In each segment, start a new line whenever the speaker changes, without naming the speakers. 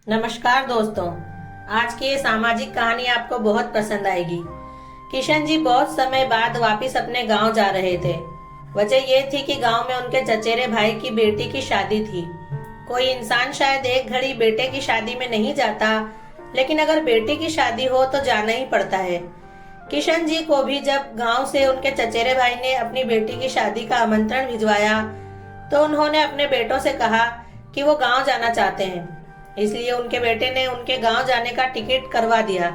नमस्कार दोस्तों। आज की ये सामाजिक कहानी आपको बहुत पसंद आएगी। किशन जी बहुत समय बाद वापस अपने गांव जा रहे थे। वजह ये थी कि गांव में उनके चचेरे भाई की बेटी की शादी थी। कोई इंसान शायद एक घड़ी बेटे की शादी में नहीं जाता, लेकिन अगर बेटी की शादी हो तो जाना ही पड़ता है। किशन जी को भी जब गांव से उनके चचेरे भाई ने अपनी बेटी की शादी का आमंत्रण भिजवाया तो उन्होंने अपने बेटों से कहा कि वो गांव जाना चाहते हैं। इसलिए उनके बेटे ने उनके गांव जाने का टिकट करवा दिया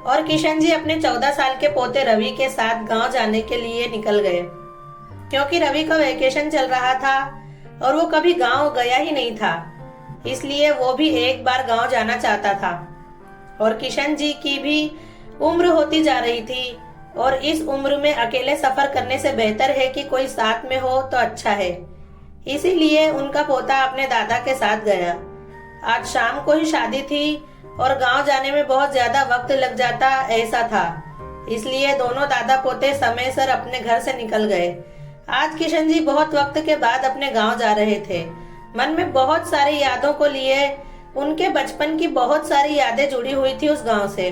और किशन जी अपने 14 साल के पोते रवि के साथ गांव जाने के लिए निकल गए। क्योंकि रवि का वेकेशन चल रहा था और वो कभी गांव गया ही नहीं था, इसलिए वो भी एक बार गांव जाना चाहता था। और किशन जी की भी उम्र होती जा रही थी और इस उम्र में अकेले सफर करने से बेहतर है कि कोई साथ में हो तो अच्छा है। इसीलिए उनका पोता अपने दादा के साथ गया। आज शाम को ही शादी थी और गांव जाने में बहुत ज्यादा वक्त लग जाता ऐसा था, इसलिए दोनों दादा पोते समय से अपने घर से निकल गए। आज किशन जी बहुत वक्त के बाद अपने गांव जा रहे थे। मन में बहुत सारी यादों को लिए उनके बचपन की बहुत सारी यादें जुड़ी हुई थी उस गांव से,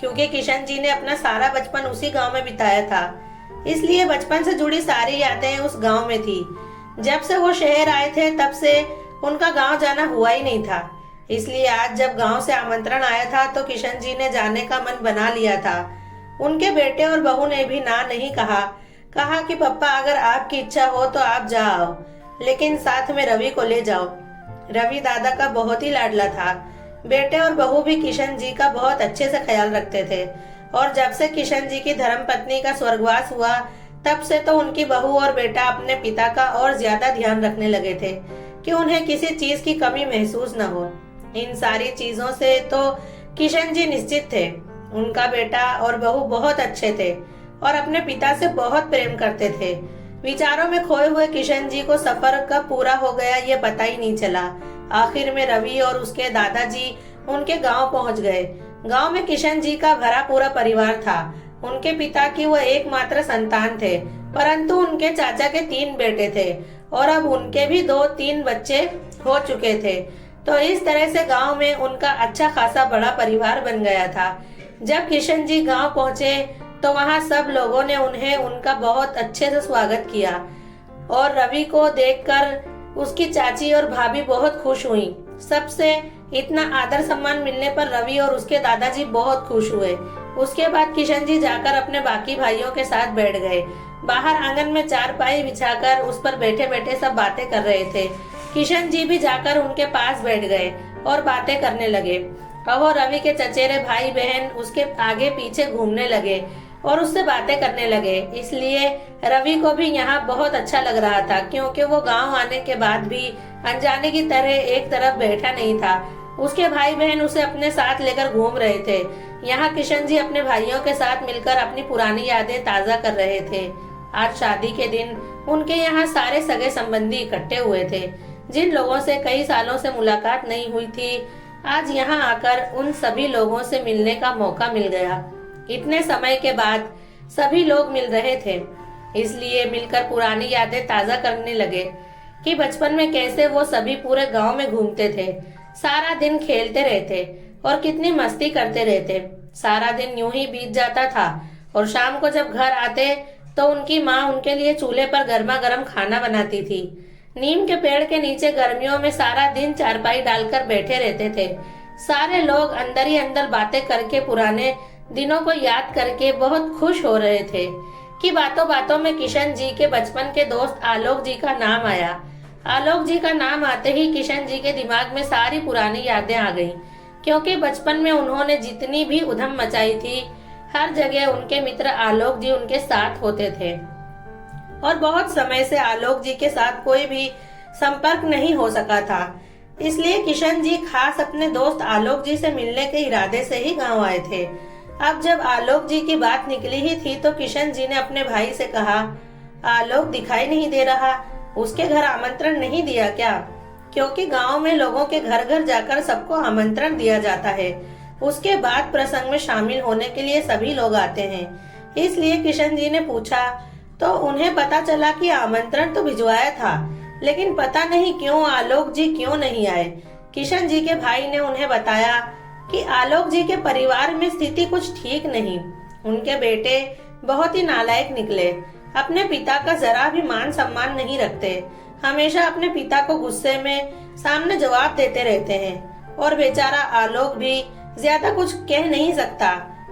क्योंकि किशन जी ने अपना सारा बचपन उसी गांव में बिताया था। इसलिए बचपन से जुड़ी सारी यादें उस गांव में थी। जब से वो शहर आए थे तब से उनका गांव जाना हुआ ही नहीं था। इसलिए आज जब गांव से आमंत्रण आया था तो किशन जी ने जाने का मन बना लिया था। उनके बेटे और बहू ने भी ना नहीं कहा कि पापा अगर आपकी इच्छा हो तो आप जाओ, लेकिन साथ में रवि को ले जाओ। रवि दादा का बहुत ही लाडला था। बेटे और बहू भी किशन जी का बहुत अच्छे से ख्याल रखते थे और जब से किशन जी की धर्म पत्नी का स्वर्गवास हुआ तब से तो उनकी बहू और बेटा अपने पिता का और ज्यादा ध्यान रखने लगे थे कि उन्हें किसी चीज की कमी महसूस न हो। इन सारी चीजों से तो किशन जी निश्चित थे। उनका बेटा और बहू बहुत अच्छे थे और अपने पिता से बहुत प्रेम करते थे। विचारों में खोए हुए किशन जी को सफर कब पूरा हो गया ये पता ही नहीं चला। आखिर में रवि और उसके दादाजी उनके गांव पहुंच गए। गांव में किशन जी का भरा पूरा परिवार था। उनके पिता की वो एकमात्र संतान थे, परंतु उनके चाचा के 3 बेटे थे और अब उनके भी 2-3 बच्चे हो चुके थे। तो इस तरह से गांव में उनका अच्छा खासा बड़ा परिवार बन गया था। जब किशन जी गांव पहुंचे तो वहां सब लोगों ने उन्हें उनका बहुत अच्छे से स्वागत किया और रवि को देखकर उसकी चाची और भाभी बहुत खुश हुई। सबसे इतना आदर सम्मान मिलने पर रवि और उसके दादाजी बहुत खुश हुए। उसके बाद किशन जी जाकर अपने बाकी भाइयों के साथ बैठ गए। बाहर आंगन में चारपाई बिछाकर उस पर बैठे बैठे सब बातें कर रहे थे। किशन जी भी जाकर उनके पास बैठ गए और बातें करने लगे। अब रवि के चचेरे भाई बहन उसके आगे पीछे घूमने लगे और उससे बातें करने लगे। इसलिए रवि को भी यहाँ बहुत अच्छा लग रहा था, क्योंकि वो गांव आने के बाद भी अनजाने की तरह एक तरफ बैठा नहीं था। उसके भाई बहन उसे अपने साथ लेकर घूम रहे थे। यहाँ किशन जी अपने भाइयों के साथ मिलकर अपनी पुरानी यादें ताजा कर रहे थे। आज शादी के दिन उनके यहाँ सारे सगे संबंधी इकट्ठे हुए थे। जिन लोगों से कई सालों से मुलाकात नहीं हुई थी, आज यहाँ आकर उन सभी लोगों से मिलने का मौका मिल गया। इतने समय के बाद सभी लोग मिल रहे थे, इसलिए मिलकर पुरानी यादें ताजा करने लगे कि बचपन में कैसे वो सभी पूरे गांव में घूमते थे, सारा दिन खेलते रहते और कितनी मस्ती करते रहते। सारा दिन यूं ही बीत जाता था और शाम को जब घर आते तो उनकी माँ उनके लिए चूल्हे पर गर्मा गर्म खाना बनाती थी। नीम के पेड़ के नीचे गर्मियों में सारा दिन चारपाई डालकर बैठे रहते थे। सारे लोग अंदर ही अंदर बातें करके पुराने दिनों को याद करके बहुत खुश हो रहे थे कि बातों बातों में किशन जी के बचपन के दोस्त आलोक जी का नाम आया। आलोक जी का नाम आते ही किशन जी के दिमाग में सारी पुरानी यादें आ गईं, क्योंकि बचपन में उन्होंने जितनी भी उधम मचाई थी हर जगह उनके मित्र आलोक जी उनके साथ होते थे और बहुत समय से आलोक जी के साथ कोई भी संपर्क नहीं हो सका था। इसलिए किशन जी खास अपने दोस्त आलोक जी से मिलने के इरादे से ही गांव आए थे। अब जब आलोक जी की बात निकली ही थी तो किशन जी ने अपने भाई से कहा, आलोक दिखाई नहीं दे रहा, उसके घर आमंत्रण नहीं दिया क्या? क्योंकि गांव में लोगों के घर घर जाकर सबको आमंत्रण दिया जाता है। उसके बाद प्रसंग में शामिल होने के लिए सभी लोग आते हैं। इसलिए किशन जी ने पूछा तो उन्हें पता चला कि आमंत्रण तो भिजवाया था, लेकिन पता नहीं क्यों आलोक जी क्यों नहीं आए। किशन जी के भाई ने उन्हें बताया कि आलोक जी के परिवार में स्थिति कुछ ठीक नहीं। उनके बेटे बहुत ही नालायक निकले, अपने पिता का जरा भी मान सम्मान नहीं रखते, हमेशा अपने पिता को गुस्से में सामने जवाब देते रहते हैं। और बेचारा आलोक भी ज्यादा कुछ कह नहीं सकता,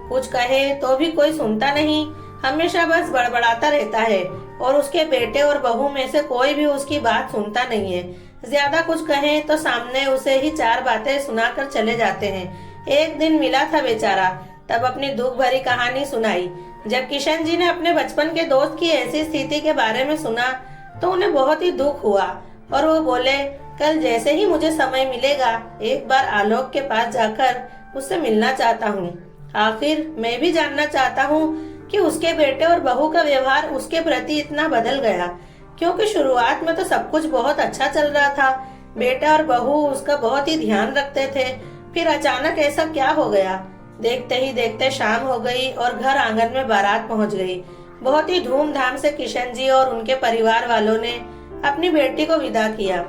कुछ कहे तो भी कोई सुनता नहीं, हमेशा बस बड़बड़ाता रहता है। और उसके बेटे और बहू में से कोई भी उसकी बात सुनता नहीं है। ज्यादा कुछ कहे तो सामने उसे ही चार बातें सुनाकर चले जाते हैं। एक दिन मिला था बेचारा, तब अपनी दुख भरी कहानी सुनाई। जब किशन जी ने अपने बचपन के दोस्त की ऐसी स्थिति के बारे में सुना तो उन्हें बहुत ही दुख हुआ और वो बोले, कल जैसे ही मुझे समय मिलेगा एक बार आलोक के पास जाकर उससे मिलना चाहता हूँ। आखिर मैं भी जानना चाहता हूँ कि उसके बेटे और बहू का व्यवहार उसके प्रति इतना बदल गया, क्योंकि शुरुआत में तो सब कुछ बहुत अच्छा चल रहा था। बेटा और बहू उसका बहुत ही ध्यान रखते थे, फिर अचानक ऐसा क्या हो गया। देखते ही देखते शाम हो गई और घर आंगन में बारात पहुंच गई। बहुत ही धूमधाम से किशन जी और उनके परिवार वालों ने अपनी बेटी को विदा किया।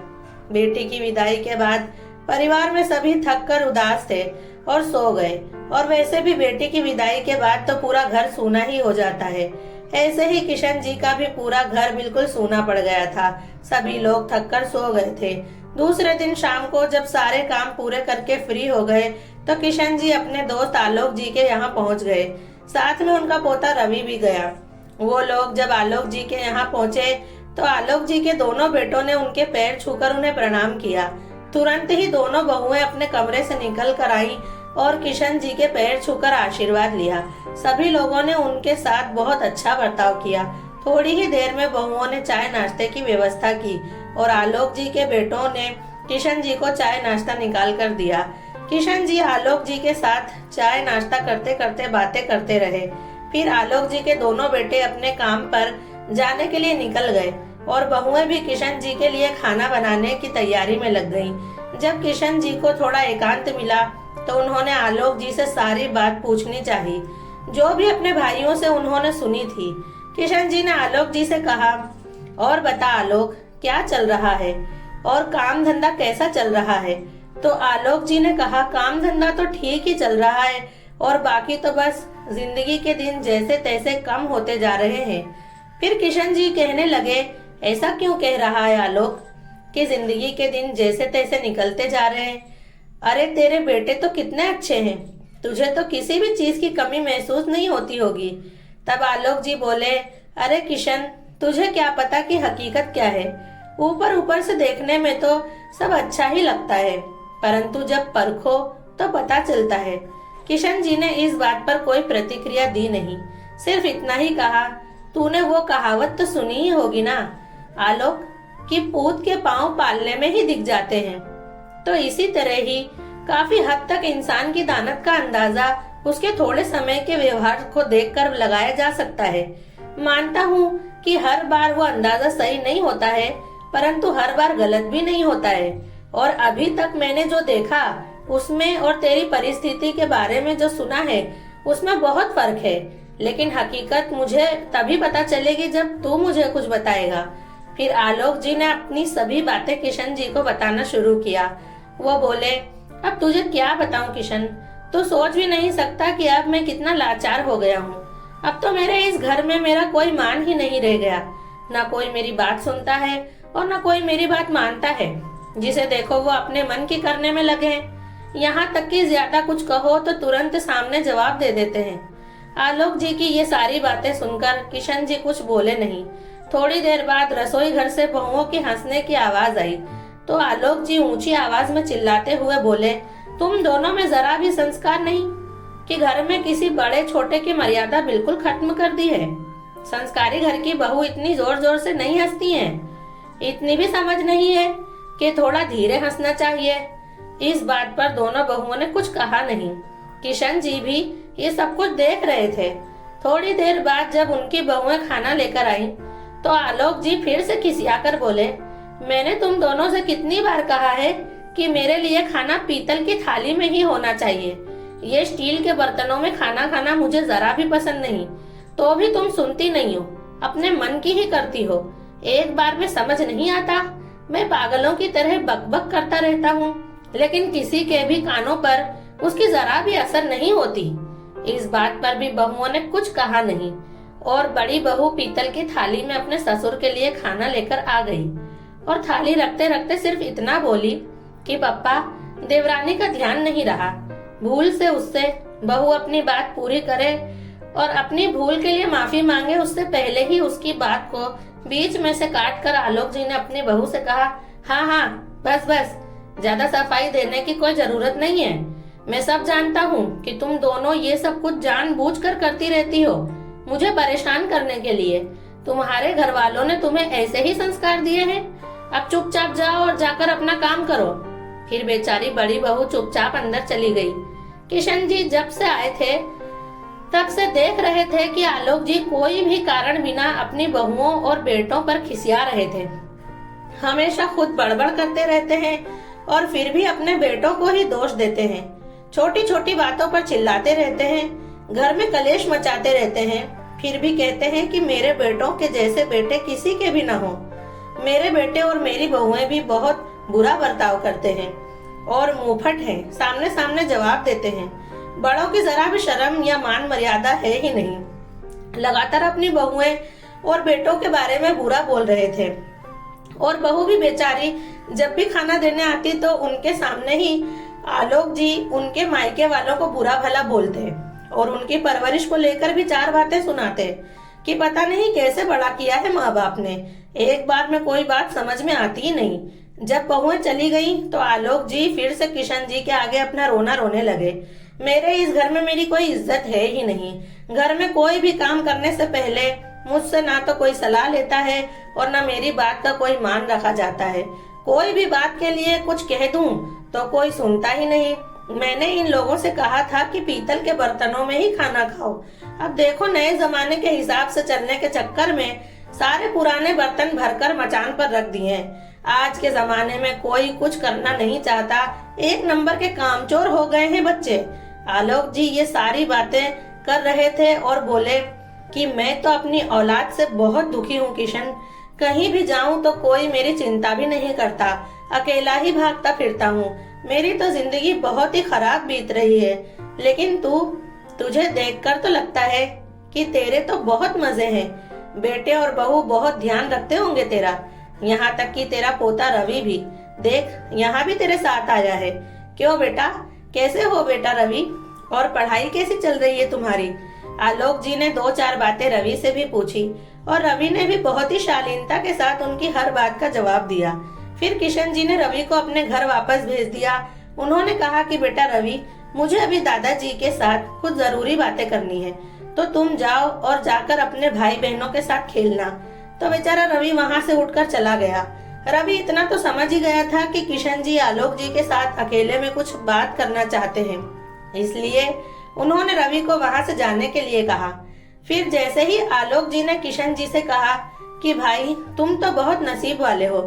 बेटी की विदाई के बाद परिवार में सभी थक कर उदास थे और सो गए। और वैसे भी बेटी की विदाई के बाद तो पूरा घर सूना ही हो जाता है। ऐसे ही किशन जी का भी पूरा घर बिल्कुल सूना पड़ गया था। सभी लोग थक कर सो गए थे। दूसरे दिन शाम को जब सारे काम पूरे करके फ्री हो गए तो किशन जी अपने दोस्त आलोक जी के यहाँ पहुँच गए। साथ में उनका पोता रवि भी गया। वो लोग जब आलोक जी के यहाँ पहुँचे तो आलोक जी के दोनों बेटों ने उनके पैर छूकर उन्हें प्रणाम किया। तुरंत ही दोनों बहुएं अपने कमरे से निकल कर आई और किशन जी के पैर छूकर आशीर्वाद लिया। सभी लोगों ने उनके साथ बहुत अच्छा बर्ताव किया। थोड़ी ही देर में बहुओं ने चाय नाश्ते की व्यवस्था की और आलोक जी के बेटों ने किशन जी को चाय नाश्ता निकाल कर दिया। किशन जी आलोक जी के साथ चाय नाश्ता करते करते बातें करते रहे। फिर आलोक जी के दोनों बेटे अपने काम पर जाने के लिए निकल गए और बहुएं भी किशन जी के लिए खाना बनाने की तैयारी में लग गईं। जब किशन जी को थोड़ा एकांत मिला तो उन्होंने आलोक जी से सारी बात पूछनी चाहिए, जो भी अपने भाइयों से उन्होंने सुनी थी। किशन जी ने आलोक जी से कहा, और बता आलोक, क्या चल रहा है और काम धंधा कैसा चल रहा है। तो आलोक जी ने कहा, काम धंधा तो ठीक ही चल रहा है और बाकी तो बस जिंदगी के दिन जैसे तैसे कम होते जा रहे हैं। फिर किशन जी कहने लगे, ऐसा क्यों कह रहा है आलोक कि जिंदगी के दिन जैसे तैसे निकलते जा रहे हैं। अरे तेरे बेटे तो कितने अच्छे हैं, तुझे तो किसी भी चीज की कमी महसूस नहीं होती होगी। तब आलोक जी बोले, अरे किशन, तुझे क्या पता कि हकीकत क्या है। ऊपर ऊपर से देखने में तो सब अच्छा ही लगता है, परंतु जब परखो तो पता चलता है। किशन जी ने इस बात पर कोई प्रतिक्रिया दी नहीं, सिर्फ इतना ही कहा, तूने वो कहावत तो सुनी ही होगी ना आलोक, कि पूत के पांव पालने में ही दिख जाते हैं। तो इसी तरह ही काफी हद तक इंसान की दानत का अंदाजा उसके थोड़े समय के व्यवहार को देखकर लगाया जा सकता है। मानता हूँ कि हर बार वो अंदाजा सही नहीं होता है, परंतु हर बार गलत भी नहीं होता है। और अभी तक मैंने जो देखा उसमें और तेरी परिस्थिति के बारे में जो सुना है उसमें बहुत फर्क है। लेकिन हकीकत मुझे तभी पता चलेगी जब तू मुझे कुछ बताएगा। फिर आलोक जी ने अपनी सभी बातें किशन जी को बताना शुरू किया। वो बोले, अब तुझे क्या बताऊं किशन, तू सोच भी नहीं सकता कि अब मैं कितना लाचार हो गया हूँ। अब तो मेरे इस घर में मेरा कोई मान ही नहीं रह गया। ना कोई मेरी बात सुनता है और ना कोई मेरी बात मानता है। जिसे देखो वो अपने मन की करने में लगे हैं। यहाँ तक कि ज्यादा कुछ कहो तो तुरंत सामने जवाब दे देते हैं। आलोक जी की ये सारी बातें सुनकर किशन जी कुछ बोले नहीं। थोड़ी देर बाद रसोई घर से बहुओं की हंसने की आवाज आई तो आलोक जी ऊंची आवाज में चिल्लाते हुए बोले, तुम दोनों में जरा भी संस्कार नहीं कि घर में किसी बड़े छोटे की मर्यादा बिल्कुल खत्म कर दी है। संस्कारी घर की बहू इतनी जोर जोर से नहीं हंसती है। इतनी भी समझ नहीं है कि थोड़ा धीरे हंसना चाहिए। इस बात पर दोनों बहुओं ने कुछ कहा नहीं। किशन जी भी ये सब कुछ देख रहे थे। थोड़ी देर बाद जब उनकी बहुएं खाना लेकर आई तो आलोक जी फिर से खिसियाकर बोले, मैंने तुम दोनों से कितनी बार कहा है कि मेरे लिए खाना पीतल की थाली में ही होना चाहिए। ये स्टील के बर्तनों में खाना खाना मुझे जरा भी पसंद नहीं। तो भी तुम सुनती नहीं हो, अपने मन की ही करती हो। एक बार में समझ नहीं आता, मैं पागलों की तरह बकबक करता रहता हूँ। लेकिन किसी के भी कानों पर उसकी जरा भी असर नहीं होती। इस बात पर भी बहुओं ने कुछ कहा नहीं और बड़ी बहू पीतल की थाली में अपने ससुर के लिए खाना लेकर आ गई और थाली रखते रखते सिर्फ इतना बोली कि पप्पा, देवरानी का ध्यान नहीं रहा। भूल से उससे बहू अपनी बात पूरी करे और अपनी भूल के लिए माफी मांगे उससे पहले ही उसकी बात को बीच में से काट कर आलोक जी ने अपनी बहू से कहा, हाँ हाँ, बस बस, ज्यादा सफाई देने की कोई जरूरत नहीं है। मैं सब जानता हूँ कि तुम दोनों ये सब कुछ जानबूझकर करती रहती हो, मुझे परेशान करने के लिए। तुम्हारे घर वालों ने तुम्हें ऐसे ही संस्कार दिए हैं। अब चुपचाप जाओ और जाकर अपना काम करो। फिर बेचारी बड़ी बहू चुपचाप अंदर चली गई। किशन जी जब से आए थे तब से देख रहे थे कि आलोक जी कोई भी कारण बिना अपनी बहुओं और बेटों पर खिसिया रहे थे। हमेशा खुद बड़बड़ करते रहते हैं और फिर भी अपने बेटों को ही दोष देते हैं। छोटी छोटी बातों पर चिल्लाते रहते हैं, घर में कलेश मचाते रहते हैं, फिर भी कहते हैं कि मेरे बेटों के जैसे बेटे किसी के भी न हो। मेरे बेटे और मेरी बहुएं भी बहुत बुरा बर्ताव करते हैं और मुंहफट हैं, सामने सामने जवाब देते हैं। बड़ों की जरा भी शर्म या मान मर्यादा है ही नहीं। लगातार अपनी बहुएं और बेटों के बारे में बुरा बोल रहे थे और बहू भी बेचारी जब भी खाना देने आती तो उनके सामने ही आलोक जी उनके मायके वालों को बुरा भला बोलते और उनकी परवरिश को लेकर भी चार बातें सुनाते कि पता नहीं कैसे बड़ा किया है माँ बाप ने, एक बार में कोई बात समझ में आती ही नहीं। जब बहुएं चली गई तो आलोक जी फिर से किशन जी के आगे अपना रोना रोने लगे। मेरे इस घर में मेरी कोई इज्जत है ही नहीं। घर में कोई भी काम करने से पहले मुझसे ना तो कोई सलाह लेता है और ना मेरी बात का कोई मान रखा जाता है। कोई भी बात के लिए कुछ कह दूं तो कोई सुनता ही नहीं। मैंने इन लोगों से कहा था कि पीतल के बर्तनों में ही खाना खाओ। अब देखो नए जमाने के हिसाब से चलने के चक्कर में सारे पुराने बर्तन भरकर मचान पर रख दिए हैं। आज के जमाने में कोई कुछ करना नहीं चाहता, एक नंबर के कामचोर हो गए हैं बच्चे। आलोक जी ये सारी बातें कर रहे थे और बोले कि मैं तो अपनी औलाद से बहुत दुखी हूँ किशन। कहीं भी जाऊं तो कोई मेरी चिंता भी नहीं करता, अकेला ही भागता फिरता हूँ। मेरी तो जिंदगी बहुत ही खराब बीत रही है। लेकिन तुझे देखकर तो लगता है कि तेरे तो बहुत मजे हैं। बेटे और बहू बहुत ध्यान रखते होंगे तेरा, यहाँ तक कि तेरा पोता रवि भी देख यहाँ भी तेरे साथ आया है। क्यों बेटा, कैसे हो बेटा रवि, और पढ़ाई कैसी चल रही है तुम्हारी? आलोक जी ने दो चार बातें रवि से भी पूछी और रवि ने भी बहुत ही शालीनता के साथ उनकी हर बात का जवाब दिया। फिर किशन जी ने रवि को अपने घर वापस भेज दिया। उन्होंने कहा कि बेटा रवि, मुझे अभी दादाजी के साथ कुछ जरूरी बातें करनी है, तो तुम जाओ और जाकर अपने भाई बहनों के साथ खेलना। तो बेचारा रवि वहाँ से उठकर चला गया। रवि इतना तो समझ ही गया था कि किशन जी आलोक जी के साथ अकेले में कुछ बात करना चाहते हैं, इसलिए उन्होंने रवि को वहाँ से जाने के लिए कहा। फिर जैसे ही आलोक जी ने किशन जी से कहा कि भाई तुम तो बहुत नसीब वाले हो,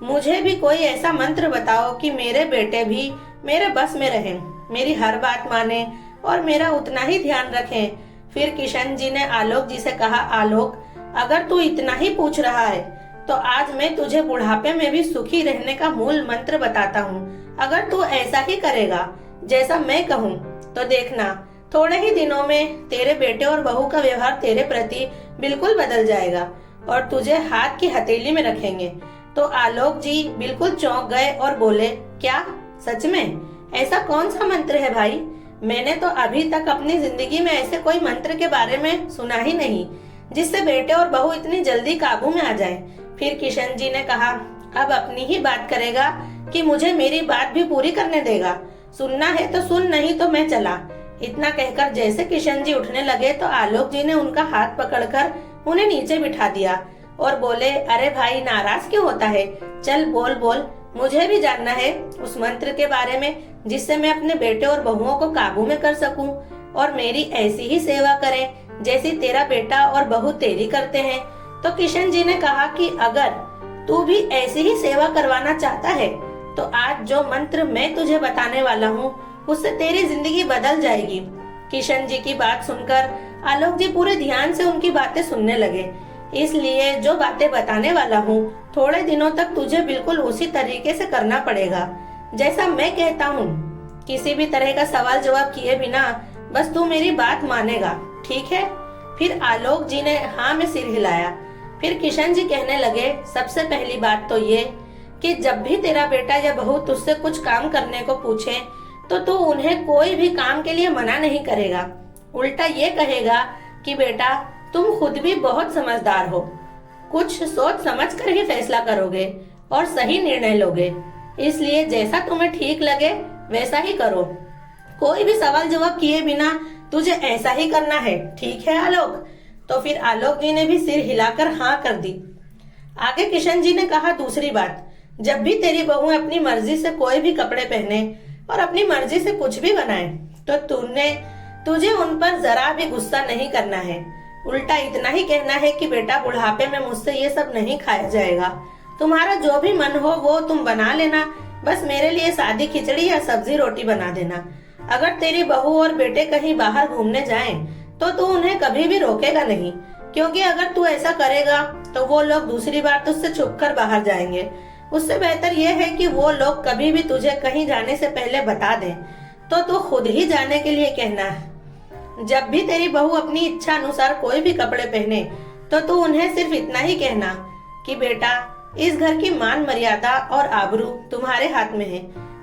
मुझे भी कोई ऐसा मंत्र बताओ कि मेरे बेटे भी मेरे बस में रहें, मेरी हर बात माने और मेरा उतना ही ध्यान रखें। फिर किशन जी ने आलोक जी से कहा, आलोक अगर तू इतना ही पूछ रहा है तो आज मैं तुझे बुढ़ापे में भी सुखी रहने का मूल मंत्र बताता हूँ। अगर तू ऐसा ही करेगा जैसा मैं कहूँ तो देखना थोड़े ही दिनों में तेरे बेटे और बहू का व्यवहार तेरे प्रति बिल्कुल बदल जाएगा और तुझे हाथ की हथेली में रखेंगे। तो आलोक जी बिल्कुल चौंक गए और बोले, क्या सच में? ऐसा कौन सा मंत्र है भाई? मैंने तो अभी तक अपनी जिंदगी में ऐसे कोई मंत्र के बारे में सुना ही नहीं जिससे बेटे और बहू इतनी जल्दी काबू में आ जाए। फिर किशन जी ने कहा, अब अपनी ही बात करेगा कि मुझे मेरी बात भी पूरी करने देगा। सुनना है तो सुन, नहीं तो मैं चला। इतना कहकर जैसे किशन जी उठने लगे तो आलोक जी ने उनका हाथ पकड़कर उन्हें नीचे बिठा दिया और बोले, अरे भाई नाराज क्यों होता है? चल बोल बोल, मुझे भी जानना है उस मंत्र के बारे में जिससे मैं अपने बेटे और बहुओं को काबू में कर सकूं और मेरी ऐसी ही सेवा करें जैसी तेरा बेटा और बहू तेरी करते हैं। तो किशन जी ने कहा कि अगर तू भी ऐसी ही सेवा करवाना चाहता है तो आज जो मंत्र मैं तुझे बताने वाला हूँ उससे तेरी जिंदगी बदल जाएगी। किशन जी की बात सुनकर आलोक जी पूरे ध्यान से उनकी बातें सुनने लगे। इसलिए जो बातें बताने वाला हूँ थोड़े दिनों तक तुझे बिल्कुल उसी तरीके से करना पड़ेगा जैसा मैं कहता हूँ, किसी भी तरह का सवाल जवाब किए बिना बस तू मेरी बात मानेगा, ठीक है? फिर आलोक जी ने हाँ में सिर हिलाया। फिर किशन जी कहने लगे, सबसे पहली बात तो ये कि जब भी तेरा बेटा या बहू तुझसे कुछ काम करने को पूछे तो तू उन्हें कोई भी काम के लिए मना नहीं करेगा। उल्टा ये कहेगा कि बेटा तुम खुद भी बहुत समझदार हो, कुछ सोच समझ कर ही फैसला करोगे और सही निर्णय लोगे, इसलिए जैसा तुम्हें ठीक लगे वैसा ही करो। कोई भी सवाल जवाब किए बिना तुझे ऐसा ही करना है, ठीक है आलोक? तो फिर आलोक जी ने भी सिर हिलाकर हाँ कर दी। आगे किशन जी ने कहा, दूसरी बात, जब भी तेरी बहू अपनी मर्जी से कोई भी कपड़े पहने और अपनी मर्जी से कुछ भी बनाए तो तुझे उन पर जरा भी गुस्सा नहीं करना है। उल्टा इतना ही कहना है कि बेटा बुढ़ापे में मुझसे ये सब नहीं खाया जाएगा, तुम्हारा जो भी मन हो वो तुम बना लेना, बस मेरे लिए सादी खिचड़ी या सब्जी रोटी बना देना। अगर तेरी बहू और बेटे कहीं बाहर घूमने जाएं तो तू उन्हें कभी भी रोकेगा नहीं, क्योंकि अगर तू ऐसा करेगा तो वो लोग दूसरी बार तुझसे छुप कर बाहर जाएंगे। उससे बेहतर यह है कि वो लोग कभी भी तुझे कहीं जाने से पहले बता दें, तो तू खुद ही जाने के लिए कहना है। जब भी तेरी बहू अपनी इच्छा अनुसार कोई भी कपड़े पहने तो तू उन्हें सिर्फ इतना ही कहना कि बेटा इस घर की मान मर्यादा और आबरू तुम्हारे हाथ में है।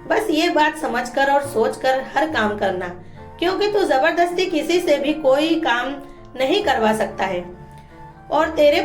बस ये बात समझकर और सोचकर हर काम करना, क्योंकि तू जबरदस्ती किसी से भी कोई काम नहीं करवा सकता है। और तेरे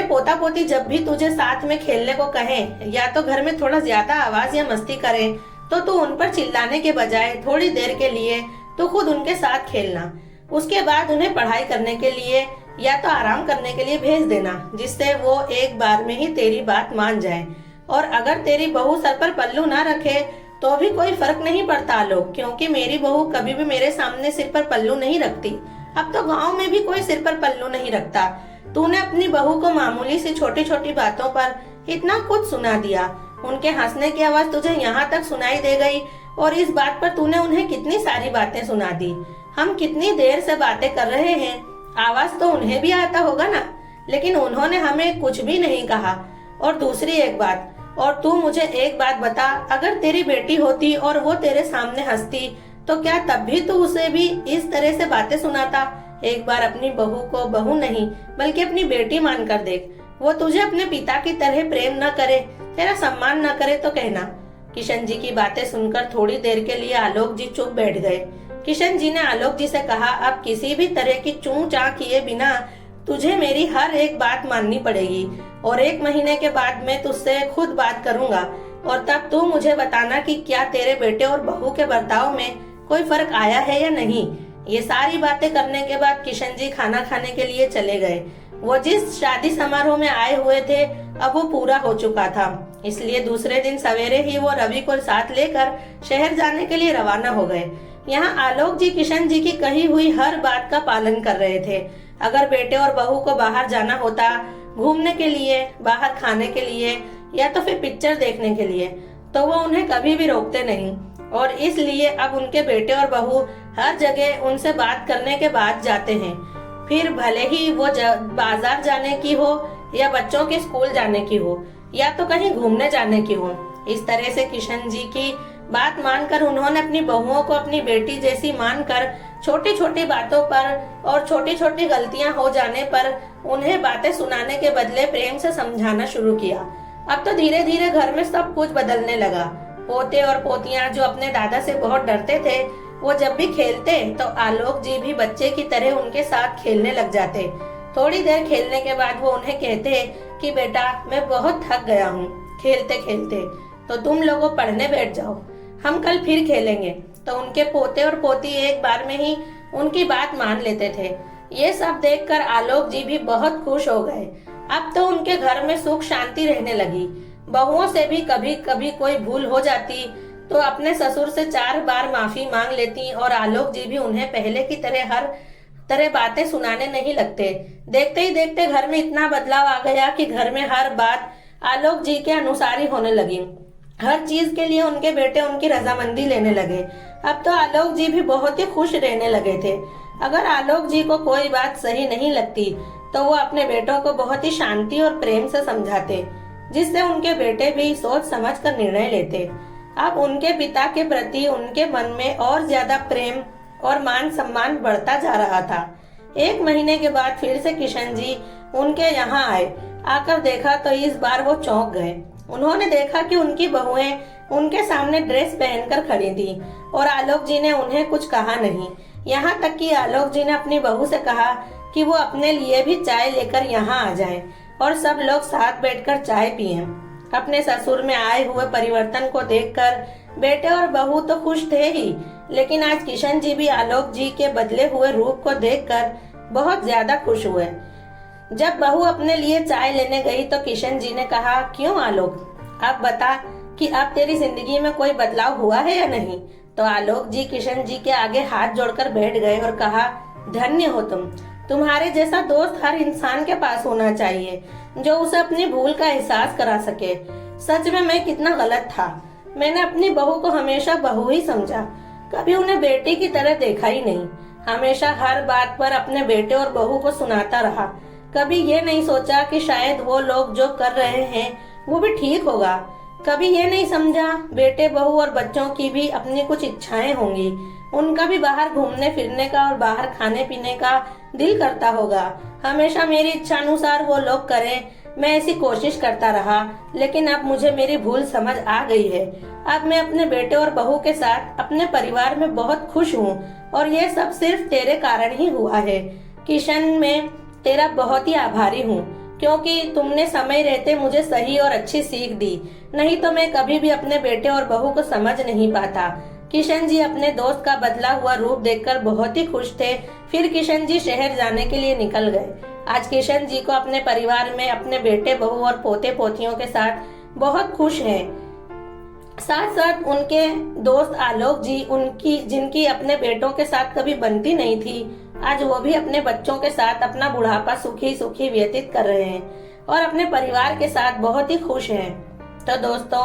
पोता पोती जब भी तुझे साथ में खेलने को कहें या तो घर में थोड़ा ज्यादा आवाज या मस्ती करें तो तू उन पर चिल्लाने के बजाय थोड़ी देर के लिए तू खुद उनके साथ खेलना। उसके बाद उन्हें पढ़ाई करने के लिए या तो आराम करने के लिए भेज देना, जिससे वो एक बार में ही तेरी बात मान जाए। और अगर तेरी बहू सर पर पल्लू ना रखे तो भी कोई फर्क नहीं पड़ता आलोक, क्योंकि मेरी बहू कभी भी मेरे सामने सिर पर पल्लू नहीं रखती। अब तो गांव में भी कोई सिर पर पल्लू नहीं रखता। तूने अपनी बहू को मामूली सी छोटी छोटी बातों पर इतना कुछ सुना दिया, उनके हंसने की आवाज तुझे यहाँ तक सुनाई दे गई और इस बात पर तूने उन्हें कितनी सारी बातें सुना दी। हम कितनी देर से बातें कर रहे हैं, आवाज तो उन्हें भी आता होगा ना, लेकिन उन्होंने हमें कुछ भी नहीं कहा। और दूसरी एक बात, और तू मुझे एक बात बता, अगर तेरी बेटी होती और वो तेरे सामने हंसती तो क्या तब भी तू उसे भी इस तरह से बातें सुनाता? एक बार अपनी बहू को बहू नहीं बल्कि अपनी बेटी मानकर देख। वो तुझे अपने पिता की तरह प्रेम न करे, तेरा सम्मान न करे तो कहना। किशन जी की बातें सुनकर थोड़ी देर के लिए आलोक जी चुप बैठ गए। किशन जी ने आलोक जी से कहा, अब किसी भी तरह की चूं चां किए बिना तुझे मेरी हर एक बात माननी पड़ेगी और 1 महीने के बाद मैं तुझसे खुद बात करूंगा और तब तू मुझे बताना कि क्या तेरे बेटे और बहू के बर्ताव में कोई फर्क आया है या नहीं। ये सारी बातें करने के बाद किशन जी खाना खाने के लिए चले गए। वो जिस शादी समारोह में आए हुए थे अब वो पूरा हो चुका था, इसलिए दूसरे दिन सवेरे ही वो रवि को साथ लेकर शहर जाने के लिए रवाना हो गए। यहाँ आलोक जी किशन जी की कही हुई हर बात का पालन कर रहे थे। अगर बेटे और बहू को बाहर जाना होता, घूमने के लिए, बाहर खाने के लिए या तो फिर पिक्चर देखने के लिए, तो वो उन्हें कभी भी रोकते नहीं। और इसलिए अब उनके बेटे और बहू हर जगह उनसे बात करने के बाद जाते हैं, फिर भले ही वो बाजार जाने की हो या बच्चों के स्कूल जाने की हो या तो कहीं घूमने जाने की हो। इस तरह से किशन जी की बात मानकर उन्होंने अपनी बहुओं को अपनी बेटी जैसी मानकर छोटी छोटी बातों पर और छोटी छोटी गलतियां हो जाने पर उन्हें बातें सुनाने के बदले प्रेम से समझाना शुरू किया। अब तो धीरे धीरे घर में सब कुछ बदलने लगा। पोते और पोतियां जो अपने दादा से बहुत डरते थे, वो जब भी खेलते तो आलोक जी भी बच्चे की तरह उनके साथ खेलने लग जाते। थोड़ी देर खेलने के बाद वो उन्हें कहते कि बेटा मैं बहुत थक गया हूँ खेलते खेलते, तो तुम लोगों पढ़ने बैठ जाओ, हम कल फिर खेलेंगे। तो उनके पोते और पोती एक बार में ही उनकी बात मान लेते थे। ये सब देखकर आलोक जी भी बहुत खुश हो गए। अब तो उनके घर में सुख शांति रहने लगी। बहुओं से भी कभी कभी कोई भूल हो जाती तो अपने ससुर से 4 बार माफी मांग लेती और आलोक जी भी उन्हें पहले की तरह हर तरह बातें सुनाने नहीं लगते। देखते ही देखते घर में इतना बदलाव आ गया कि घर में हर बात आलोक जी के अनुसार ही होने लगी। हर चीज के लिए उनके बेटे उनकी रजामंदी लेने लगे। अब तो आलोक जी भी बहुत ही खुश रहने लगे थे। अगर आलोक जी को कोई बात सही नहीं लगती तो वो अपने बेटों को बहुत ही शांति और प्रेम से समझाते, जिससे उनके बेटे भी सोच समझ कर निर्णय लेते। अब उनके पिता के प्रति उनके मन में और ज्यादा प्रेम और मान सम्मान बढ़ता जा रहा था। 1 महीने के बाद फिर से किशन जी उनके यहाँ आए। आकर देखा तो इस बार वो चौंक गए। उन्होंने देखा कि उनकी बहुएं उनके सामने ड्रेस पहनकर खड़ी थी और आलोक जी ने उन्हें कुछ कहा नहीं। यहाँ तक कि आलोक जी ने अपनी बहू से कहा कि वो अपने लिए भी चाय लेकर यहाँ आ जाएं और सब लोग साथ बैठकर चाय पिएं। अपने ससुर में आए हुए परिवर्तन को देखकर बेटे और बहू तो खुश थे ही, लेकिन आज किशन जी भी आलोक जी के बदले हुए रूप को देखकर बहुत ज्यादा खुश हुए। जब बहू अपने लिए चाय लेने गई तो किशन जी ने कहा, क्यों आलोक, अब बता कि अब तेरी जिंदगी में कोई बदलाव हुआ है या नहीं। तो आलोक जी किशन जी के आगे हाथ जोड़कर बैठ गए और कहा, धन्य हो तुम्हारे जैसा दोस्त हर इंसान के पास होना चाहिए जो उसे अपनी भूल का एहसास करा सके। सच में मैं कितना गलत था। मैंने अपनी बहू को हमेशा बहू ही समझा, कभी उन्हें बेटी की तरह देखा ही नहीं। हमेशा हर बात पर अपने बेटे और बहू को सुनाता रहा। कभी ये नहीं सोचा कि शायद वो लोग जो कर रहे हैं वो भी ठीक होगा। कभी ये नहीं समझा बेटे बहू और बच्चों की भी अपनी कुछ इच्छाएं होंगी। उनका भी बाहर घूमने फिरने का और बाहर खाने पीने का दिल करता होगा। हमेशा मेरी इच्छा अनुसार वो लोग करें, मैं ऐसी कोशिश करता रहा, लेकिन अब मुझे मेरी भूल समझ आ गई है। अब मैं अपने बेटे और बहू के साथ अपने परिवार में बहुत खुश हूँ और ये सब सिर्फ तेरे कारण ही हुआ है। किशन, मैं तेरा बहुत ही आभारी हूँ क्योंकि तुमने समय रहते मुझे सही और अच्छी सीख दी, नहीं तो मैं कभी भी अपने बेटे और बहू को समझ नहीं पाता। किशन जी अपने दोस्त का बदला हुआ रूप देखकर बहुत ही खुश थे। फिर किशन जी शहर जाने के लिए निकल गए। आज किशन जी को अपने परिवार में अपने बेटे बहू और पोते पोतियों के साथ बहुत खुश हैं। साथ साथ उनके दोस्त आलोक जी, उनकी जिनकी अपने बेटों के साथ कभी बनती नहीं थी, आज वो भी अपने बच्चों के साथ अपना बुढ़ापा सुखी सुखी व्यतीत कर रहे हैं और अपने परिवार के साथ बहुत ही खुश हैं। तो दोस्तों,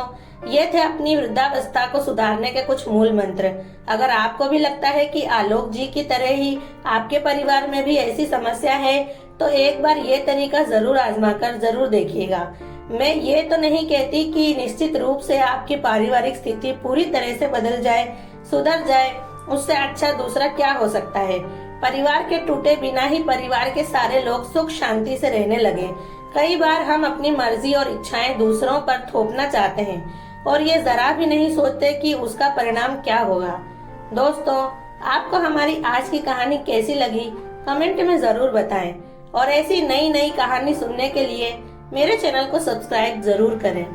ये थे अपनी वृद्धावस्था को सुधारने के कुछ मूल मंत्र। अगर आपको भी लगता है कि आलोक जी की तरह ही आपके परिवार में भी ऐसी समस्या है तो एक बार ये तरीका जरूर आजमाकर जरूर देखिएगा। मैं ये तो नहीं कहती कि निश्चित रूप से आपकी पारिवारिक स्थिति पूरी तरह से बदल जाए, सुधर जाए, उससे अच्छा दूसरा क्या हो सकता है। परिवार के टूटे बिना ही परिवार के सारे लोग सुख शांति से रहने लगे। कई बार हम अपनी मर्जी और इच्छाएं दूसरों पर थोपना चाहते हैं और ये जरा भी नहीं सोचते कि उसका परिणाम क्या होगा। दोस्तों, आपको हमारी आज की कहानी कैसी लगी कमेंट में जरूर बताएं और ऐसी नई नई कहानी सुनने के लिए मेरे चैनल को सब्सक्राइब जरूर करें।